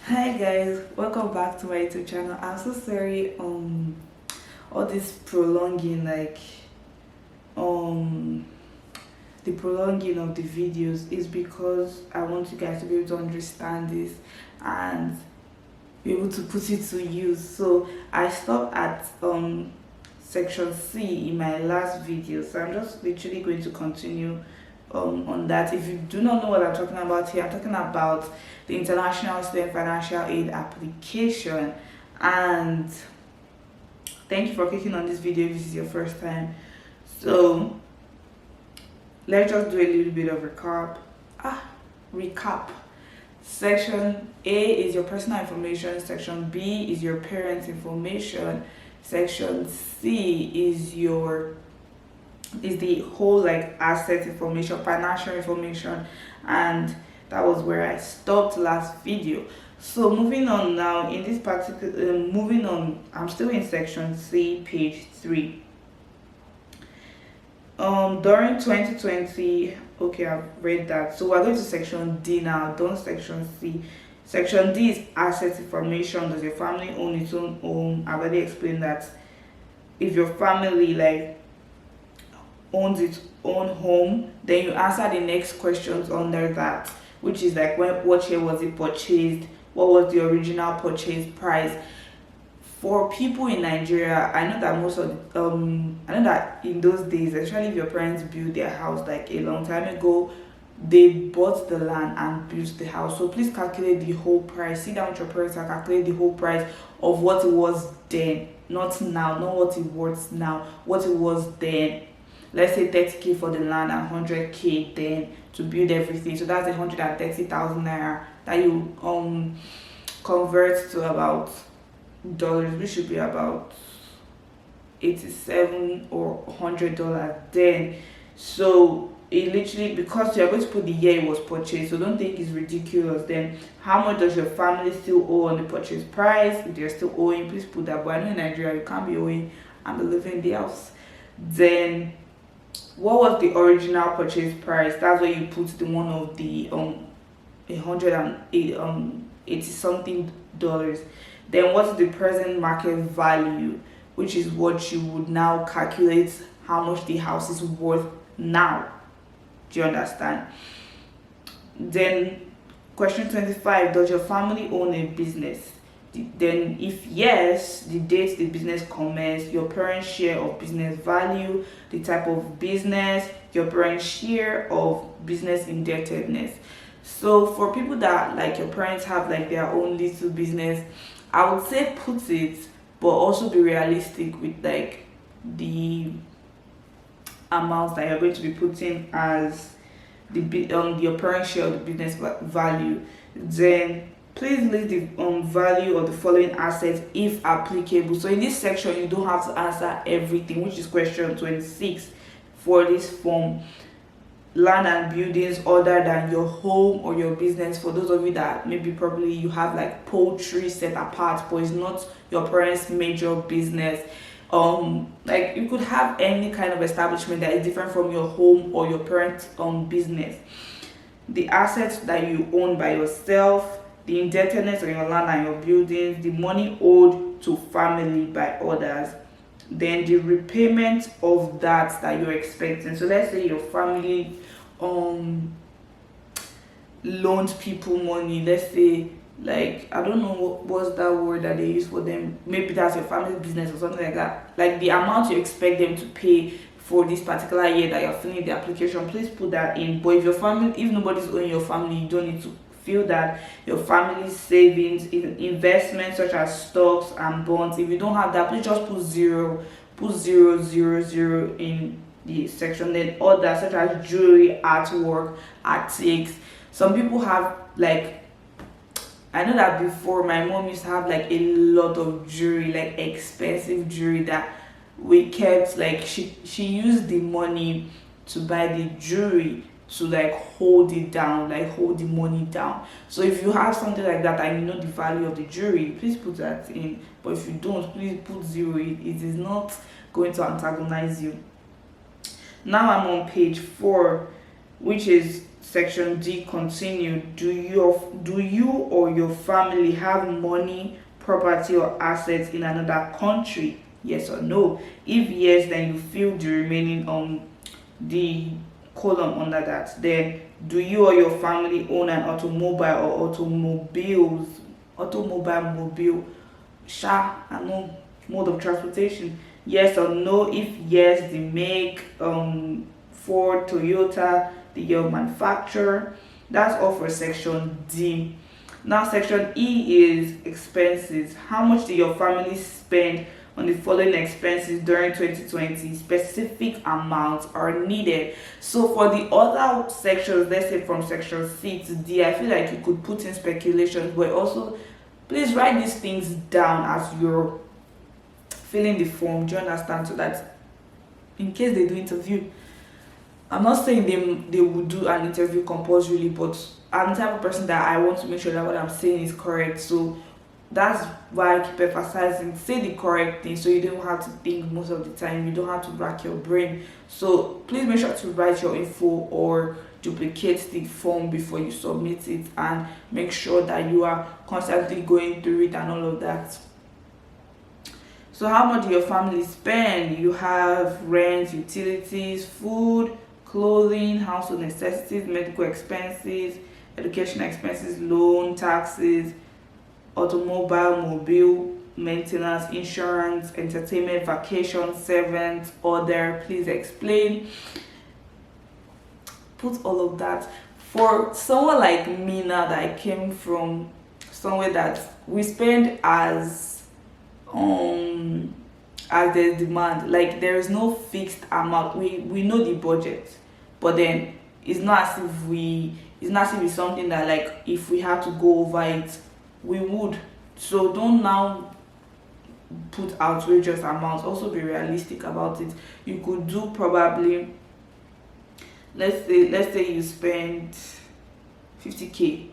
Hi guys, welcome back to my YouTube channel. I'm so sorry all this prolonging um the prolonging of the videos is because I want you guys to be able to understand this and be able to put it to use. So I stopped at section C in my last video, so I'm just literally going to continue on that. If you do not know what I'm talking about here, I'm talking about the International Student Financial Aid application. And thank you for clicking on this video if this is your first time. So let's just do a little bit of recap. Section A is your personal information, section B is your parents' information, section C is the whole like asset information, financial information, and that was where I stopped last video. So moving on now, in this particular moving on, I'm still in section C, page 3. During 2020, okay, I've read that. So we're going to section D now. Done section C. Section D is asset information. Does your family own its own home? I've already explained that. If your family owns its own home, then you answer the next questions under that, which is like what year was it purchased, what was the original purchase price. For people in Nigeria, I know that I know that in those days, especially if your parents built their house like a long time ago, they bought the land and built the house. So please calculate the whole price. Sit down with your parents and calculate the whole price of what it was then, not now, not what it was now, what it was then. Let's say 30k for the land and 100k then to build everything. So that's 130,000 naira that you convert to about dollars, which should be about 87 or $100 then. So it literally, because you're going to put the year it was purchased, so don't think it's ridiculous. Then how much does your family still owe on the purchase price? If they're still owing, please put that. But I know in Nigeria you can't be owing and be living in the house. Then what was the original purchase price? That's where you put the one of the 180 something dollars. Then what's the present market value, which is what you would now calculate how much the house is worth now. Do you understand? Then question 25, does your family own a business? Then if yes, the date the business commenced, your parents' share of business value, the type of business, your parents' share of business indebtedness. So for people that like your parents have like their own little business, I would say put it, but also be realistic with like the amounts that you're going to be putting as your parents' share of the business value. Then please list the value of the following assets if applicable. So in this section, you don't have to answer everything, which is question 26 for this form. Land and buildings other than your home or your business. For those of you that maybe probably you have like poultry set apart, but it's not your parents' major business. Like you could have any kind of establishment that is different from your home or your parents' business. The assets that you own by yourself, the indebtedness on your land and your buildings, the money owed to family by others, then the repayment of that you're expecting. So let's say your family loaned people money. Let's say, like, I don't know what's that word that they use for them. Maybe that's your family business or something like that. Like the amount you expect them to pay for this particular year that you're filling the application, please put that in. But if nobody's owing your family, you don't need to feel that. Your family's savings, investments such as stocks and bonds, if you don't have that, please just put 0 in the section. Then others such as jewelry, artwork, antiques. Some people have like, I know that before my mom used to have like a lot of jewelry, like expensive jewelry that we kept. Like she used the money to buy the jewelry to like hold it down, like hold the money down. So if you have something like that and you know the value of the jewelry, please put that in. But if you don't, please put 0. It is not going to antagonize you. Now I'm on page 4, which is Section D continue. Do you or your family have money, property, or assets in another country? Yes or no? If yes, then you fill the remaining the column under that. Then, do you or your family own an automobile or automobiles? Automobile, mobile, and no mode of transportation. Yes or no? If yes, the make, Ford, Toyota, the year manufacturer. That's all for section D. Now section E is expenses. How much did your family spend on the following expenses during 2020? Specific amounts are needed. So for the other sections, let's say from section C to D, I feel like you could put in speculations, but also please write these things down as you're filling the form. Do you understand? So that in case they do interview, I'm not saying they will do an interview compulsorily, but I'm the type of person that I want to make sure that what I'm saying is correct. So that's why I keep emphasizing, say the correct thing so you don't have to think most of the time. You don't have to rack your brain. So please make sure to write your info or duplicate the form before you submit it, and make sure that you are constantly going through it and all of that. So how much do your family spend? You have rent, utilities, food, clothing, household necessities, medical expenses, education expenses, loan, taxes, automobile, mobile, maintenance, insurance, entertainment, vacation, servants, other. Please explain. Put all of that. For someone like me now, that I came from somewhere that we spend as there's demand, like there is no fixed amount. We know the budget, but then it's not as if it's something that, like, if we have to go over it, we would. So don't now put outrageous amounts. Also be realistic about it. You could do probably, let's say you spend 50k,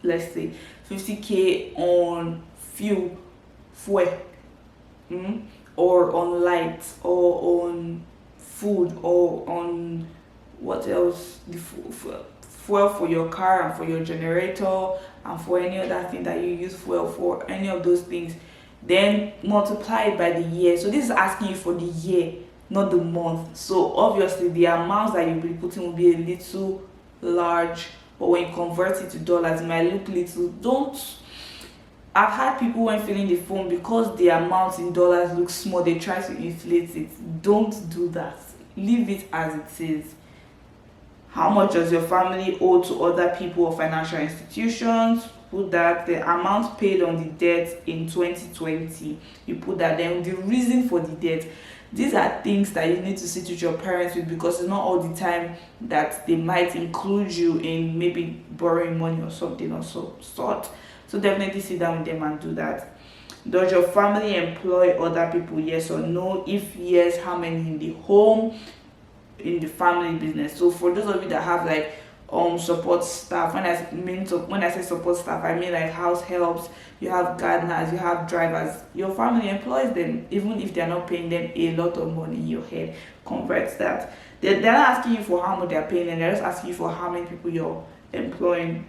let's say 50k on fuel, or on lights, or on food, or on what else, the fuel for your car and for your generator and for any other thing that you use fuel for, any of those things. Then multiply it by the year. So this is asking you for the year, not the month. So obviously the amounts that you'll be putting will be a little large, but when you convert it to dollars, it might look little. I've had people, when filling the form, because the amount in dollars looks small, they try to inflate it. Don't do that. Leave it as it is. How much does your family owe to other people or financial institutions? Put that. The amount paid on the debt in 2020, you put that. Then the reason for the debt. These are things that you need to sit with your parents with, because it's not all the time that they might include you in maybe borrowing money or something or sort. So definitely sit down with them and do that. Does your family employ other people? Yes or no? If yes, how many in the home, in the family business? So for those of you that have like support staff, when I say support staff, I mean like house helps, you have gardeners, you have drivers, your family employs them, even if they're not paying them a lot of money. In your head converts that. They're not asking you for how much they're paying, and they're just asking you for how many people you're employing.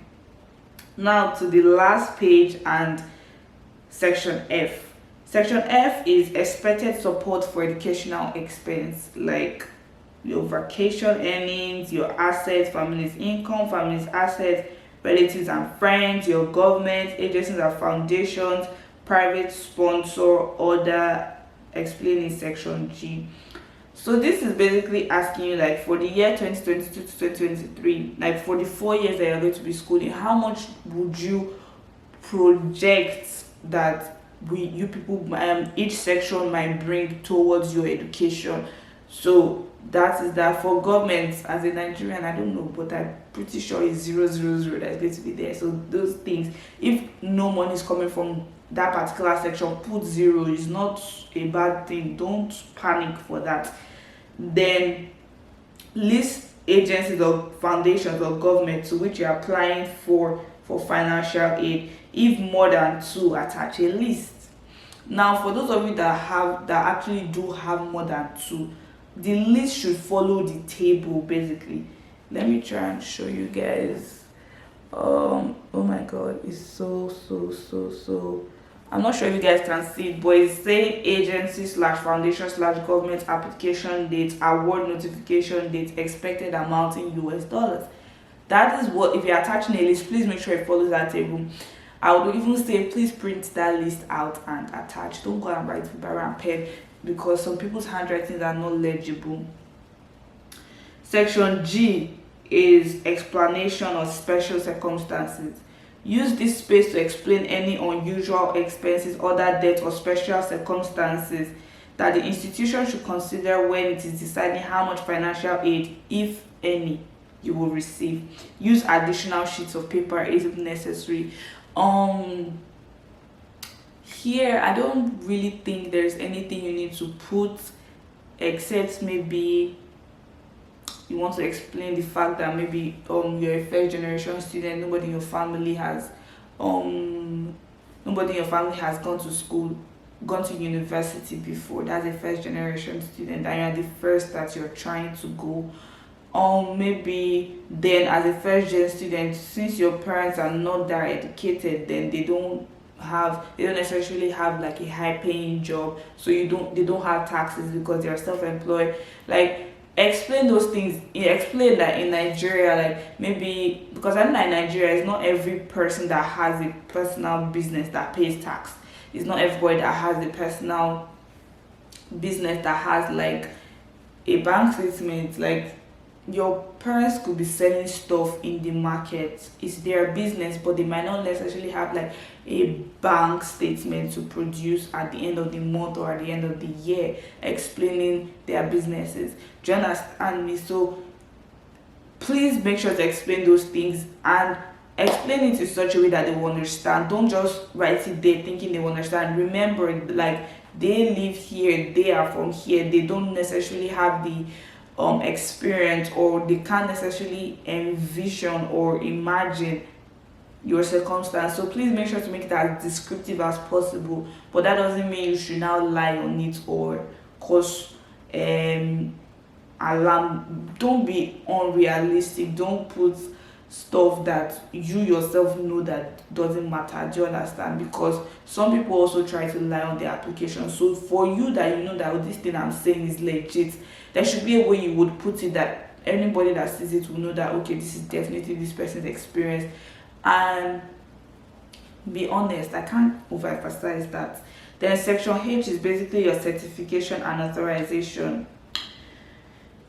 Now to the last page, and section F. Section F is expected support for educational expense, like your vacation earnings, your assets, family's income, family's assets, relatives and friends, your government, agencies and foundations, private sponsor, order, explained in section G. So this is basically asking you, like, for the year 2022 to 2023, like for the 4 years that you're going to be schooling, how much would you project that you people, each section might bring towards your education? So that is that. For government, as a Nigerian, I don't know, but I'm pretty sure it's 000 that's going to be there. So those things, if no money is coming from that particular section, put 0. It's not a bad thing. Don't panic for that. Then list agencies or foundations or government to which you're applying for financial aid. If more than 2, attach a list. Now for those of you that actually do have more than 2, the list should follow the table. Basically, Let me try and show you guys. Oh my god, it's so, I'm not sure if you guys can see it, but it's saying agency slash foundation slash government application date, award notification date, expected amount in US dollars. That is what, if you're attaching a list, please make sure it follows that table. I would even say please print that list out and attach. Don't go and write with paper and pen, because some people's handwritings are not legible. Section G is explanation of special circumstances. Use this space to explain any unusual expenses, other debt, or special circumstances that the institution should consider when it is deciding how much financial aid, if any, you will receive. Use additional sheets of paper if necessary. Here I don't really think there's anything you need to put, except maybe you want to explain the fact that maybe you're a first generation student, nobody in your family has gone to school, gone to university before. That's a first generation student, and you're the first that you're trying to go. Maybe then as a first gen student, since your parents are not that educated, then they don't necessarily have like a high paying job, so they don't have taxes because they're self-employed. Like, explain those things. Explain that in Nigeria, like, maybe because I know in Nigeria it's not every person that has a personal business that pays tax. It's not everybody that has a personal business that has like a bank statement. Like, your parents could be selling stuff in the market, it's their business, but they might not necessarily have like a bank statement to produce at the end of the month or at the end of the year explaining their businesses. Do you understand me? So please make sure to explain those things, and explain it in such a way that they will understand. Don't just write it there thinking they will understand. Remember, like, they live here, they are from here, they don't necessarily have the experience, or they can't necessarily envision or imagine your circumstance. So please make sure to make it as descriptive as possible, but that doesn't mean you should now lie on it or cause alarm. Don't be unrealistic. Don't put stuff that you yourself know that doesn't matter. Do you understand? Because some people also try to lie on their application. So for you that you know that, oh, this thing I'm saying is legit, there should be a way you would put it that anybody that sees it will know that, okay, this is definitely this person's experience. And be honest, I can't overemphasize that. Then section H is basically your certification and authorization.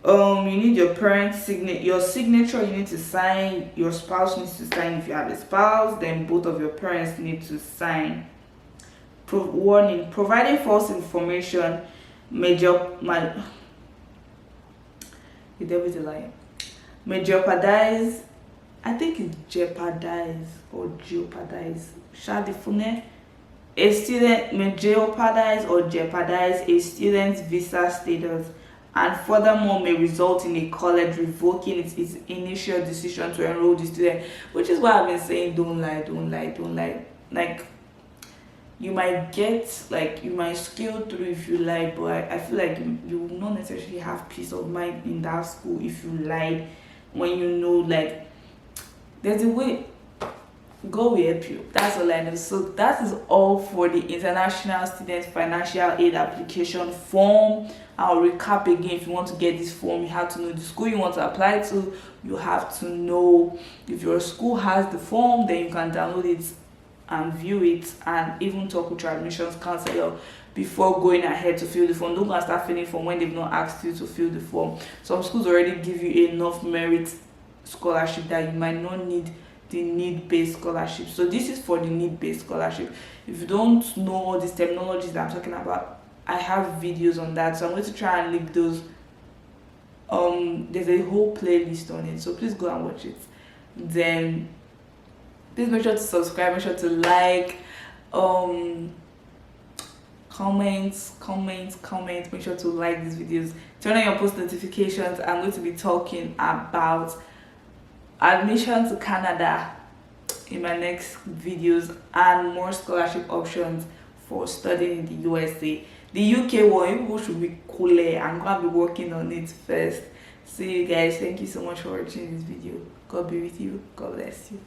You need your parents' signature, you need to sign, your spouse needs to sign if you have a spouse, then both of your parents need to sign. Warning: providing false information may jeopardize, I think it's jeopardize or jeopardize. A student may jeopardize or jeopardize a student's visa status, and furthermore may result in a college revoking its initial decision to enroll the student. Which is why I've been saying, don't lie. Like, you might scale through if you lie, but I feel like you will not necessarily have peace of mind in that school if you lie, when you know, like, there's a way God will help you. That's all I know. So that is all for the International Student Financial Aid Application form. I'll recap again. If you want to get this form, you have to know the school you want to apply to. You have to know if your school has the form, then you can download it and view it, and even talk with your admissions counselor before going ahead to fill the form. Don't go and start filling form when they've not asked you to fill the form. Some schools already give you enough merit scholarship that you might not need the need-based scholarship. So this is for the need-based scholarship. If you don't know all these terminologies that I'm talking about, I have videos on that, so I'm going to try and link those. There's a whole playlist on it, so please go and watch it. Then please make sure to subscribe, make sure to like, comment, make sure to like these videos, turn on your post notifications. I'm going to be talking about admission to Canada in my next videos, and more scholarship options for studying in the USA. The UK one, people should be cooler. I'm going to be working on it first. See you guys. Thank you so much for watching this video. God be with you. God bless you.